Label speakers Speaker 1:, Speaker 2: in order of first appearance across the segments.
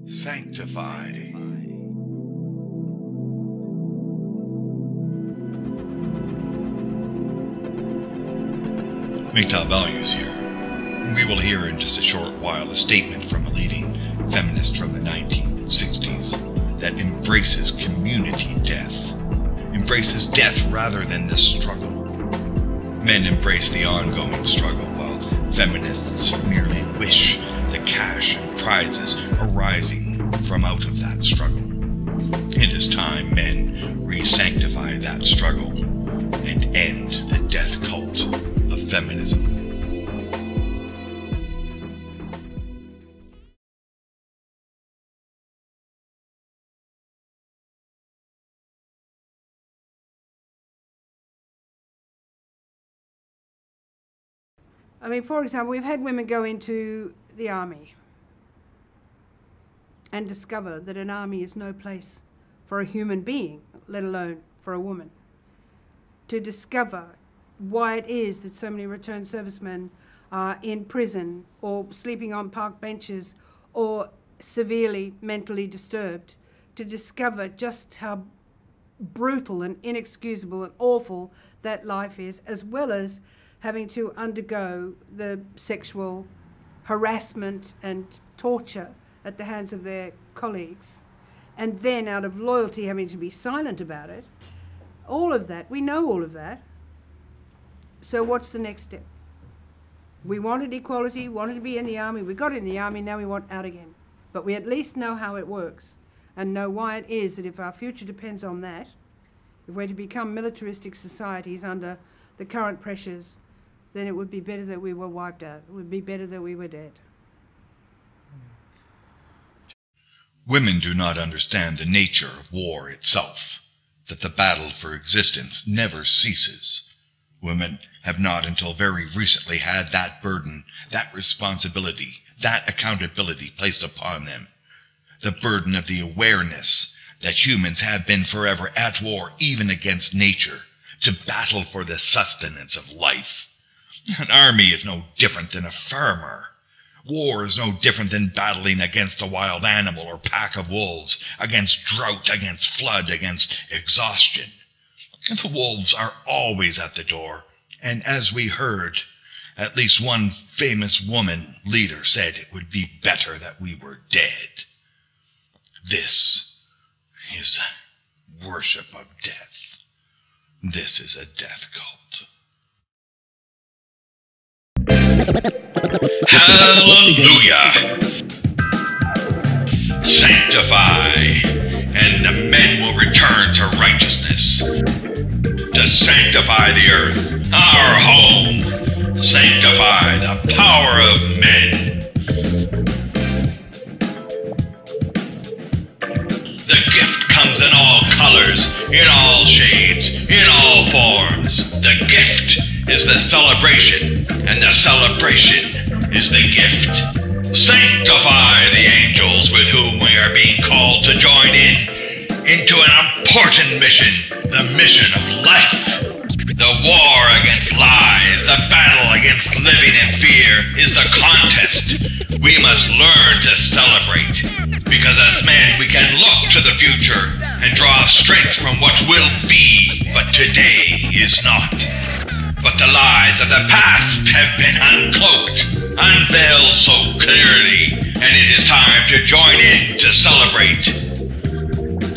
Speaker 1: Sanctify. Mgtow values here. We will hear in just a short while a statement from a leading feminist from the 1960s that embraces community death. Embraces death rather than the struggle. Men embrace the ongoing struggle while feminists merely wish the cash and prizes arising from out of that struggle. It is time men re-sanctify that struggle and end the death cult of feminism.
Speaker 2: I mean, for example, we've had women go into the army and discover that an army is no place for a human being, let alone for a woman. To discover why it is that so many returned servicemen are in prison or sleeping on park benches or severely mentally disturbed. To discover just how brutal and inexcusable and awful that life is, as well as having to undergo the sexual harassment and torture at the hands of their colleagues, and then out of loyalty having to be silent about it. All of that, we know all of that. So what's the next step? We wanted equality, wanted to be in the army, we got in the army, now we want out again. But we at least know how it works and know why it is that if our future depends on that, if we're to become militaristic societies under the current pressures, then it would be better that we were wiped out. It would be better that we were dead.
Speaker 1: Women do not understand the nature of war itself, that the battle for existence never ceases. Women have not until very recently had that burden, that responsibility, that accountability placed upon them. The burden of the awareness that humans have been forever at war, even against nature, to battle for the sustenance of life. An army is no different than a farmer. War is no different than battling against a wild animal or pack of wolves, against drought, against flood, against exhaustion. And the wolves are always at the door, and as we heard, at least one famous woman leader said it would be better that we were dead. This is worship of death. This is a death cult. Hallelujah! Sanctify, and the men will return to righteousness. To sanctify the earth, our home. Sanctify the power of men. The gift comes in all colors, in all shades, in all forms. The gift is the celebration, and the celebration is the gift. Sanctify the angels with whom we are being called to join into an important mission, the mission of life. The war against lies, the battle against living in fear is the contest. We must learn to celebrate, because as men we can look to the future and draw strength from what will be, but today is not. But the lies of the past have been uncloaked, unveiled so clearly, and it is time to join in to celebrate.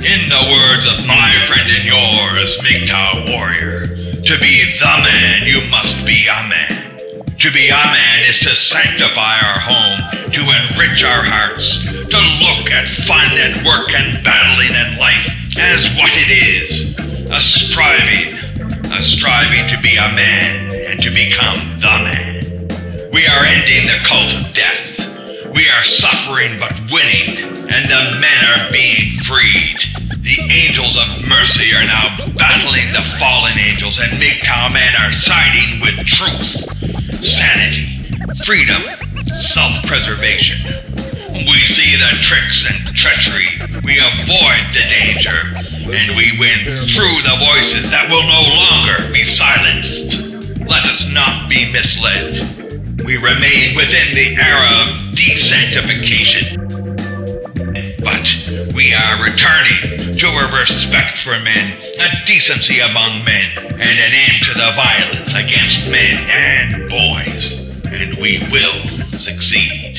Speaker 1: In the words of my friend and yours, Mgtow warrior, to be the man, you must be a man. To be a man is to sanctify our home, to enrich our hearts, to look at fun and work and battling and life as what it is, a striving to be a man and to become the man. We are ending the cult of death. We are suffering but winning, and the men are being freed. The angels of mercy are now battling the fallen angels, and Mgtow men are siding with truth, sanity, freedom, self-preservation. We see the tricks and treachery, we avoid the danger, and we win through the voices that will no longer be silenced. Let us not be misled. We remain within the era of desanctification. We are returning to a respect for men, a decency among men, and an end to the violence against men and boys. And we will succeed.